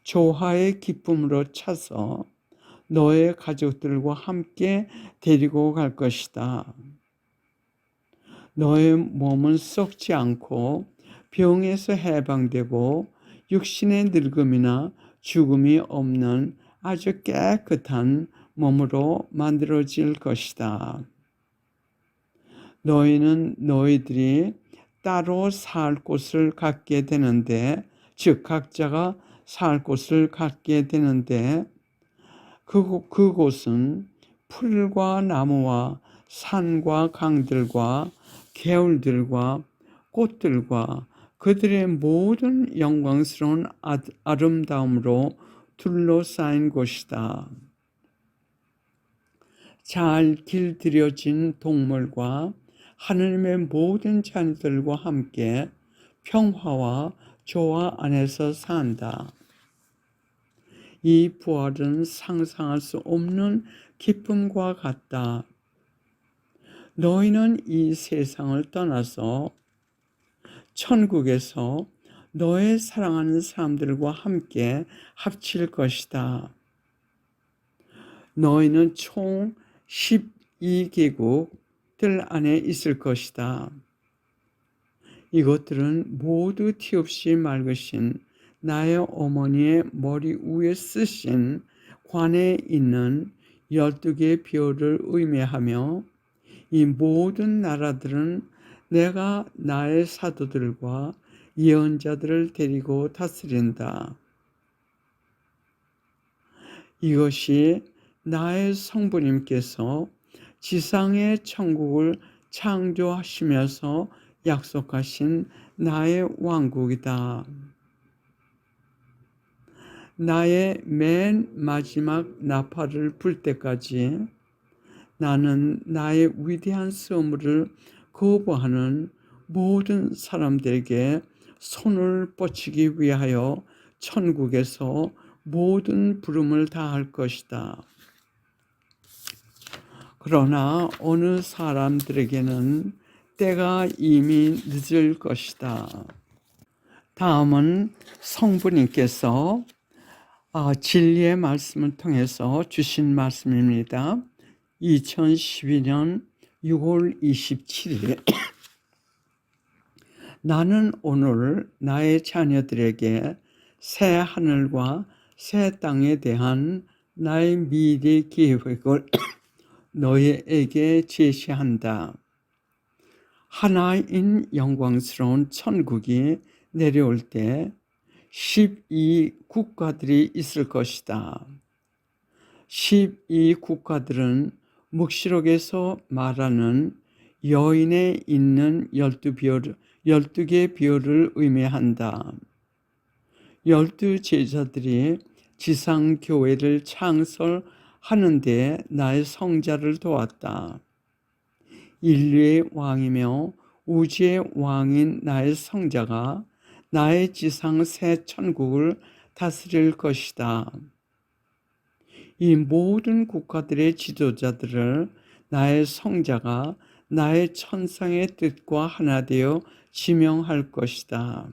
조화의 기쁨으로 차서 너의 가족들과 함께 데리고 갈 것이다. 너의 몸은 썩지 않고 병에서 해방되고 육신의 늙음이나 죽음이 없는 아주 깨끗한 몸으로 만들어질 것이다. 너희는 너희들이 따로 살 곳을 갖게 되는데, 즉 각자가 살 곳을 갖게 되는데 그곳은 풀과 나무와 산과 강들과 개울들과 꽃들과 그들의 모든 영광스러운 아름다움으로 둘러싸인 곳이다. 잘 길들여진 동물과 하느님의 모든 자녀들과 함께 평화와 조화 안에서 산다. 이 부활은 상상할 수 없는 기쁨과 같다. 너희는 이 세상을 떠나서 천국에서 너의 사랑하는 사람들과 함께 합칠 것이다. 너희는 총 12개국들 안에 있을 것이다. 이것들은 모두 티 없이 맑으신 나의 어머니의 머리 위에 쓰신 관에 있는 12개의 별을 의미하며, 이 모든 나라들은 내가 나의 사도들과 예언자들을 데리고 다스린다. 이것이 나의 성부님께서 지상의 천국을 창조하시면서 약속하신 나의 왕국이다. 나의 맨 마지막 나팔을 불 때까지 나는 나의 위대한 선물을 거부하는 모든 사람들에게 손을 뻗치기 위하여 천국에서 모든 부름을 다할 것이다. 그러나 어느 사람들에게는 때가 이미 늦을 것이다. 다음은 성부님께서 진리의 말씀을 통해서 주신 말씀입니다. 2012년 6월 27일 나는 오늘 나의 자녀들에게 새 하늘과 새 땅에 대한 나의 미래 계획을 너희에게 제시한다. 하나인 영광스러운 천국이 내려올 때 12국가들이 있을 것이다. 12국가들은 묵시록에서 말하는 여인에 있는 12개 별을 의미한다. 12제자들이 지상교회를 창설하는 데 나의 성자를 도왔다. 인류의 왕이며 우주의 왕인 나의 성자가 나의 지상 새 천국을 다스릴 것이다. 이 모든 국가들의 지도자들을 나의 성자가 나의 천상의 뜻과 하나 되어 지명할 것이다.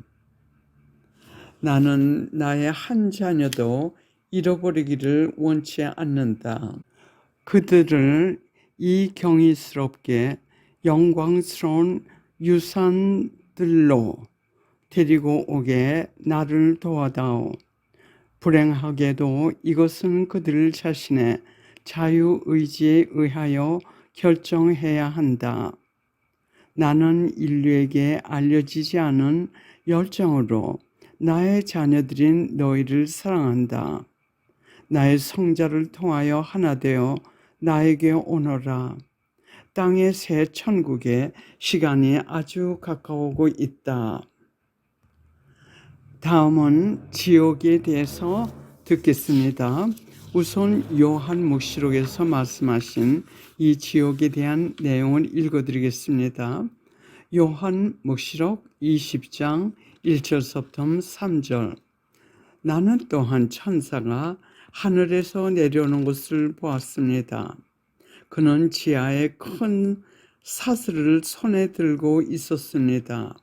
나는 나의 한 자녀도 잃어버리기를 원치 않는다. 그들을 이 경이스럽게 영광스러운 유산들로 데리고 오게 나를 도와다오. 불행하게도 이것은 그들 자신의 자유의지에 의하여 결정해야 한다. 나는 인류에게 알려지지 않은 열정으로 나의 자녀들인 너희를 사랑한다. 나의 성자를 통하여 하나 되어 나에게 오너라. 땅의 새 천국의 시간이 아주 가까우고 있다. 다음은 지옥에 대해서 듣겠습니다. 우선 요한묵시록에서 말씀하신 이 지옥에 대한 내용을 읽어드리겠습니다. 요한묵시록 20장 1절부터 3절. 나는 또한 천사가 하늘에서 내려오는 것을 보았습니다. 그는 지하에 큰 사슬을 손에 들고 있었습니다.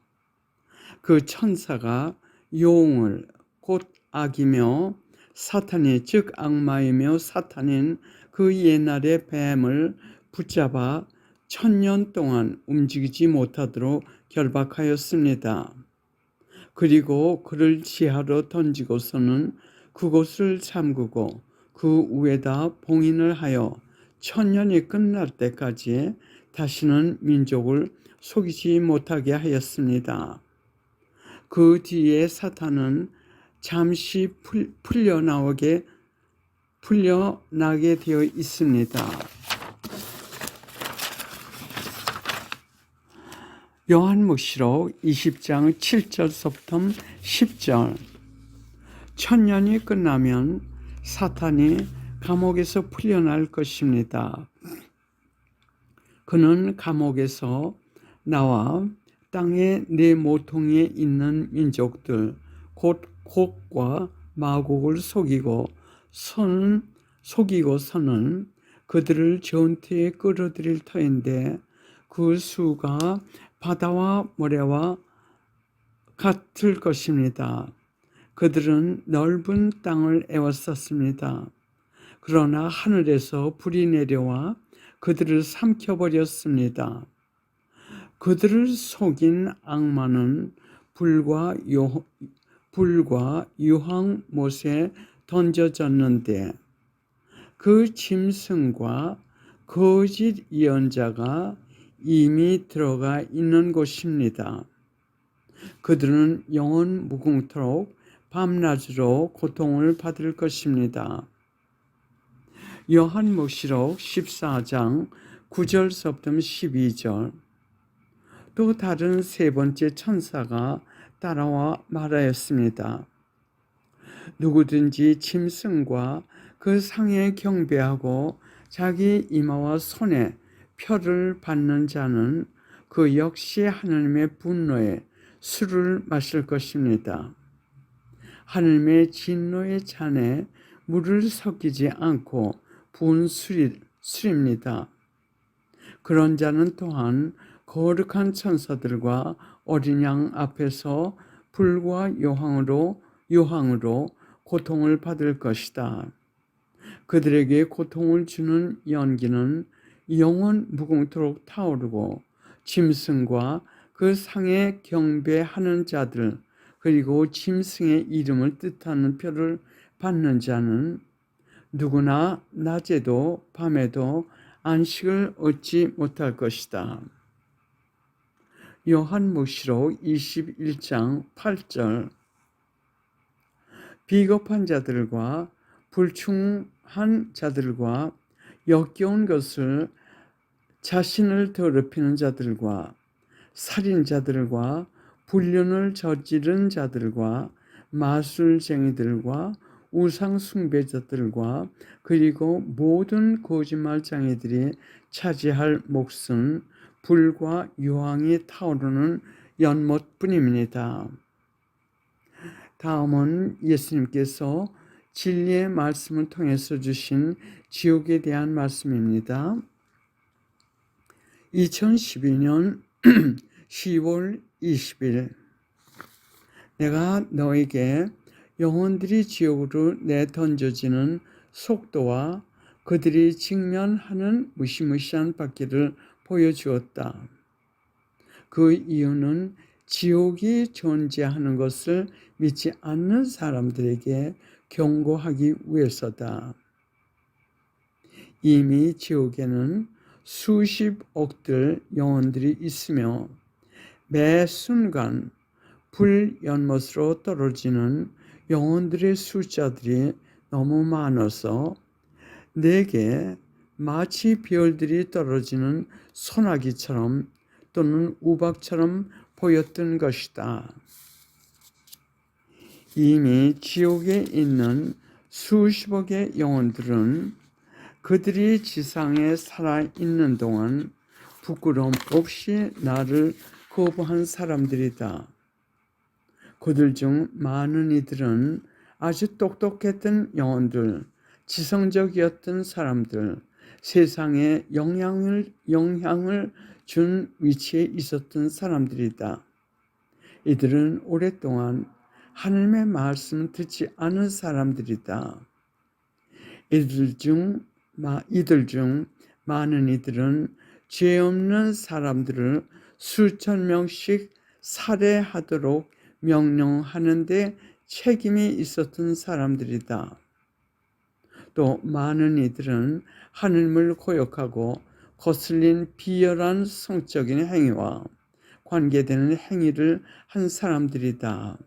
그 천사가 용을 곧 악이며 사탄이 즉 악마이며 사탄인 그 옛날의 뱀을 붙잡아 1000년 동안 움직이지 못하도록 결박하였습니다. 그리고 그를 지하로 던지고서는 그곳을 잠그고 그 위에다 봉인을 하여 1000년이 끝날 때까지 다시는 민족을 속이지 못하게 하였습니다. 그 뒤에 사탄은 잠시 풀려나게 되어 있습니다. 요한묵시록 20장 7절부터 10절. 1000년이 끝나면 사탄이 감옥에서 풀려날 것입니다. 그는 감옥에서 나와 땅의 네 모퉁이에 있는 민족들 곧 곡과 마곡을 속이고서는 그들을 전투에 끌어들일 터인데 그 수가 바다와 모래와 같을 것입니다. 그들은 넓은 땅을 에워쌌습니다. 그러나 하늘에서 불이 내려와 그들을 삼켜버렸습니다. 그들을 속인 악마는 불과 유황못에 던져졌는데 그 짐승과 거짓 예언자가 이미 들어가 있는 곳입니다. 그들은 영원 무궁토록 밤낮으로 고통을 받을 것입니다. 요한묵시록 14장 9절부터 12절. 또 다른 세 번째 천사가 따라와 말하였습니다. 누구든지 짐승과 그 상에 경배하고 자기 이마와 손에 표를 받는 자는 그 역시 하나님의 분노에 술을 마실 것입니다. 하나님의 진노의 잔에 물을 섞이지 않고 부은 술입니다. 그런 자는 또한 거룩한 천사들과 어린 양 앞에서 불과 유황으로 고통을 받을 것이다. 그들에게 고통을 주는 연기는 영원 무궁토록 타오르고 짐승과 그 상에 경배하는 자들 그리고 짐승의 이름을 뜻하는 표를 받는 자는 누구나 낮에도 밤에도 안식을 얻지 못할 것이다. 요한묵시록 21장 8절 비겁한 자들과 불충한 자들과 역겨운 것을 자신을 더럽히는 자들과 살인자들과 불륜을 저지른 자들과 마술쟁이들과 우상 숭배자들과 그리고 모든 거짓말쟁이들이 차지할 몫은 불과 유황이 타오르는 연못뿐입니다. 다음은 예수님께서 진리의 말씀을 통해서 주신 지옥에 대한 말씀입니다. 2012년 10월 20일 내가 너에게 영혼들이 지옥으로 내던져지는 속도와 그들이 직면하는 무시무시한 바퀴를 보여주었다. 그 이유는 지옥이 존재하는 것을 믿지 않는 사람들에게 경고하기 위해서다. 이미 지옥에는 수십억들 영혼들이 있으며 매 순간 불 연못으로 떨어지는 영혼들의 숫자들이 너무 많아서 내게 마치 별들이 떨어지는 소나기처럼 또는 우박처럼 보였던 것이다. 이미 지옥에 있는 수십억의 영혼들은 그들이 지상에 살아있는 동안 부끄러움 없이 나를 거부한 사람들이다. 그들 중 많은 이들은 아주 똑똑했던 영혼들, 지성적이었던 사람들, 세상에 영향을 준 위치에 있었던 사람들이다. 이들은 오랫동안 하나님의 말씀을 듣지 않은 사람들이다. 이들 중 많은 이들은 죄 없는 사람들을 수천 명씩 살해하도록 명령하는데 책임이 있었던 사람들이다. 또 많은 이들은 하나님을 고역하고 거슬린 비열한 성적인 행위와 관계되는 행위를 한 사람들이다.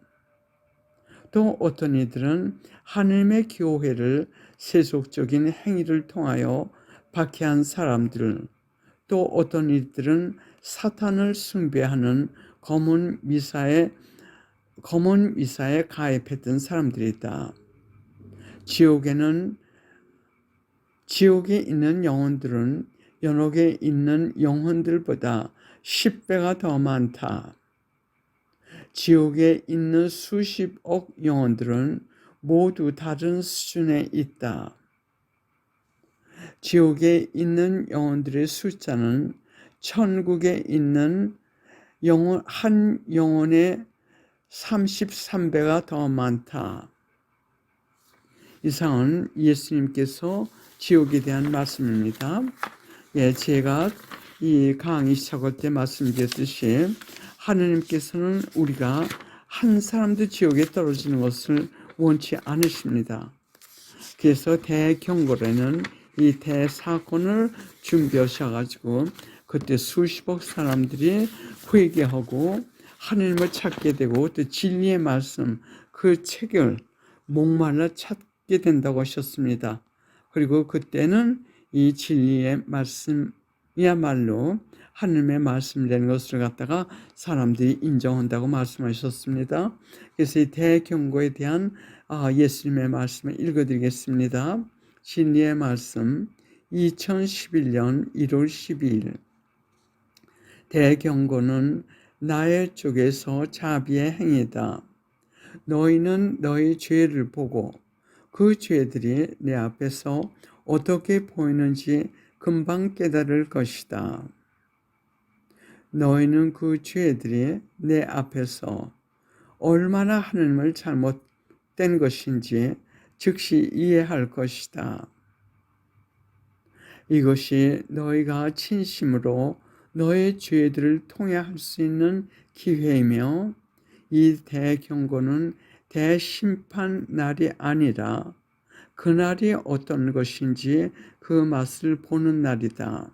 또 어떤 이들은 하나님의 교회를 세속적인 행위를 통하여 박해한 사람들, 또 어떤 이들은 사탄을 숭배하는 검은 미사에 가입했던 사람들이다. 지옥에 있는 영혼들은 연옥에 있는 영혼들보다 10배가 더 많다. 지옥에 있는 수십억 영혼들은 모두 다른 수준에 있다. 지옥에 있는 영혼들의 숫자는 천국에 있는 한 영혼의 33배가 더 많다. 이상은 예수님께서 지옥에 대한 말씀입니다. 제가 이 강의 시작할 때 말씀드렸듯이 하나님께서는 우리가 한 사람도 지옥에 떨어지는 것을 원치 않으십니다. 그래서 대경고에는 이 대사건을 준비하셔가지고 그때 수십억 사람들이 회개하고 하나님을 찾게 되고 또 진리의 말씀 그 책을 목말라 찾게 된다고 하셨습니다. 그리고 그때는 이 진리의 말씀이야말로 하나님의 말씀이라는 것을 갖다가 사람들이 인정한다고 말씀하셨습니다. 그래서 이 대경고에 대한 예수님의 말씀을 읽어드리겠습니다. 진리의 말씀 2011년 1월 12일 대경고는 나의 쪽에서 자비의 행위다. 너희는 너희 죄를 보고 그 죄들이 내 앞에서 어떻게 보이는지 금방 깨달을 것이다. 너희는 그 죄들이 내 앞에서 얼마나 하나님을 잘못된 것인지 즉시 이해할 것이다. 이것이 너희가 진심으로 너의 죄들을 통회할 수 있는 기회이며 이 대경고는 대심판 날이 아니라 그날이 어떤 것인지 그 맛을 보는 날이다.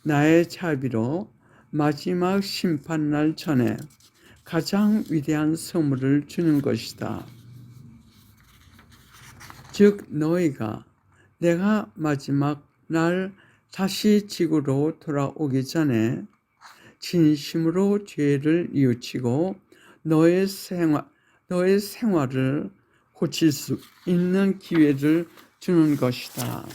나의 자비로 마지막 심판날 전에 가장 위대한 선물을 주는 것이다. 즉 너희가 내가 마지막 날 다시 지구로 돌아오기 전에 진심으로 죄를 뉘우치고 너의 생활을 고칠 수 있는 기회를 주는 것이다.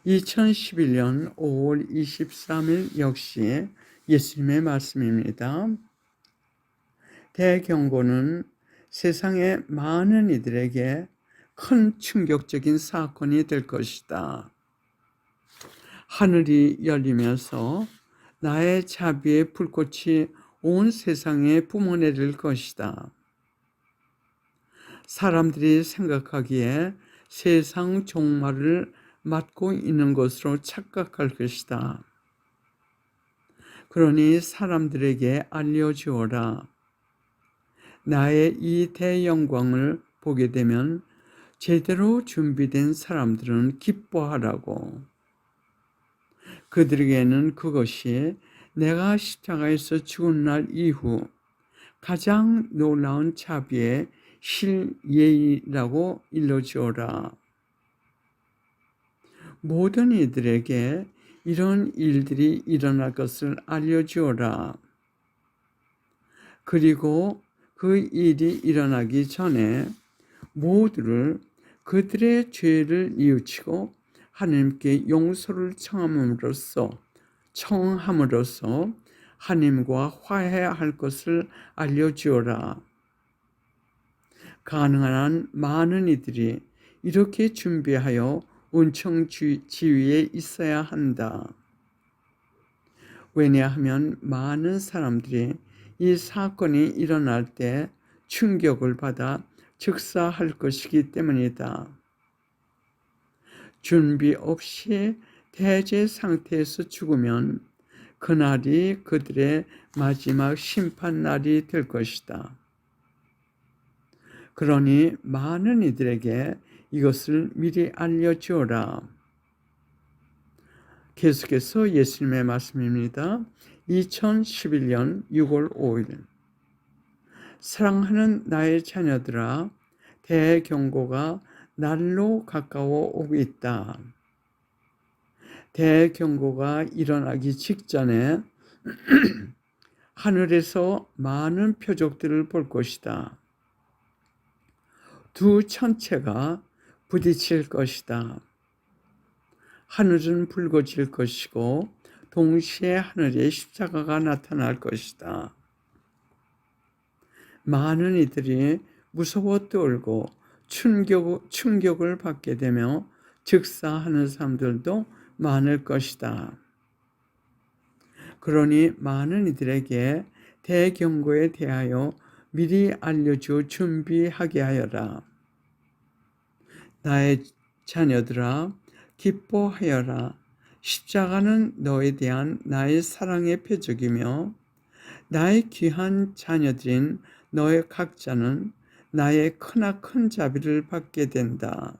2011년 5월 23일 역시 예수님의 말씀입니다. 대경고는 세상의 많은 이들에게 큰 충격적인 사건이 될 것이다. 하늘이 열리면서 나의 자비의 불꽃이 온 세상에 뿜어내릴 것이다. 사람들이 생각하기에 세상 종말을 맞고 있는 것으로 착각할 것이다. 그러니 사람들에게 알려주어라. 나의 이 대영광을 보게 되면 제대로 준비된 사람들은 기뻐하라고. 그들에게는 그것이 내가 십자가에서 죽은 날 이후 가장 놀라운 자비의 실예라고 일러주어라. 모든 이들에게 이런 일들이 일어날 것을 알려주어라. 그리고 그 일이 일어나기 전에 모두를 그들의 죄를 뉘우치고 하나님께 용서를 청함으로써 하나님과 화해할 것을 알려주어라. 가능한 한 많은 이들이 이렇게 준비하여 은총 지위에 있어야 한다. 왜냐하면 많은 사람들이 이 사건이 일어날 때 충격을 받아 즉사할 것이기 때문이다. 준비 없이 대죄 상태에서 죽으면 그날이 그들의 마지막 심판날이 될 것이다. 그러니 많은 이들에게 이것을 미리 알려주어라. 계속해서 예수님의 말씀입니다. 2011년 6월 5일 사랑하는 나의 자녀들아, 대경고가 날로 가까워 오고 있다. 대경고가 일어나기 직전에 하늘에서 많은 표적들을 볼 것이다. 두 천체가 부딪힐 것이다. 하늘은 붉어질 것이고 동시에 하늘에 십자가가 나타날 것이다. 많은 이들이 무서워 떨고 충격을 받게 되며 즉사하는 사람들도 많을 것이다. 그러니 많은 이들에게 대경고에 대하여 미리 알려주어 준비하게 하여라. 나의 자녀들아, 기뻐하여라. 십자가는 너에 대한 나의 사랑의 표적이며 나의 귀한 자녀들인 너의 각자는 나의 크나큰 자비를 받게 된다.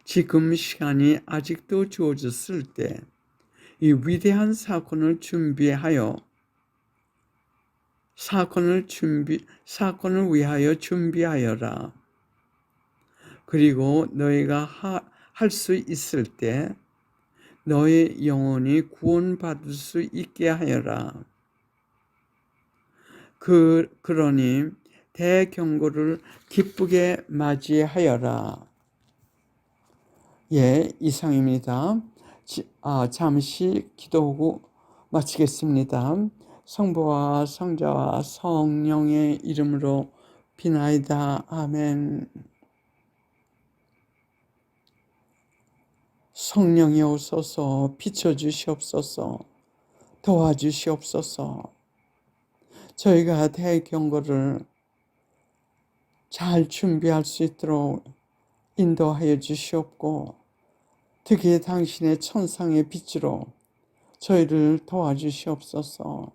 지금 시간이 아직도 주어졌을 때 이 위대한 사건을 위하여 준비하여라. 그리고 너희가 할 수 있을 때 너의 영혼이 구원받을 수 있게 하여라. 그러니 대경고를 기쁘게 맞이하여라. 예, 이상입니다. 잠시 기도하고 마치겠습니다. 성부와 성자와 성령의 이름으로 비나이다. 아멘. 성령이 오소서 비춰주시옵소서. 도와주시옵소서. 저희가 대경고를 잘 준비할 수 있도록 인도하여 주시옵고, 특히 당신의 천상의 빛으로 저희를 도와주시옵소서.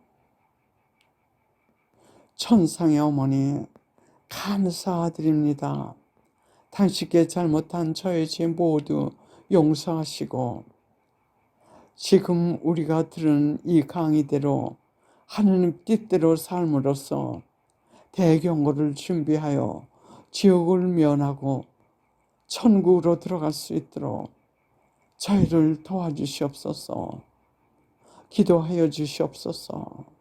천상의 어머니 감사드립니다. 당신께 잘못한 저의 죄 모두 용서하시고, 지금 우리가 들은 이 강의대로 하느님 뜻대로 삶으로써 대경고를 준비하여 지옥을 면하고 천국으로 들어갈 수 있도록 저희를 도와주시옵소서. 기도하여 주시옵소서.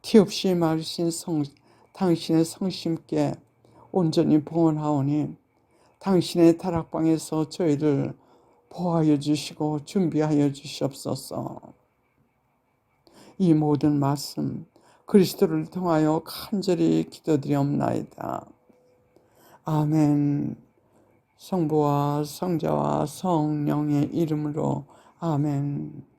티 없이 마르신 당신의 성심께 온전히 봉헌하오니 당신의 다락방에서 저희를 보호하여 주시고 준비하여 주시옵소서. 이 모든 말씀 그리스도를 통하여 간절히 기도드리옵나이다. 아멘. 성부와 성자와 성령의 이름으로 아멘.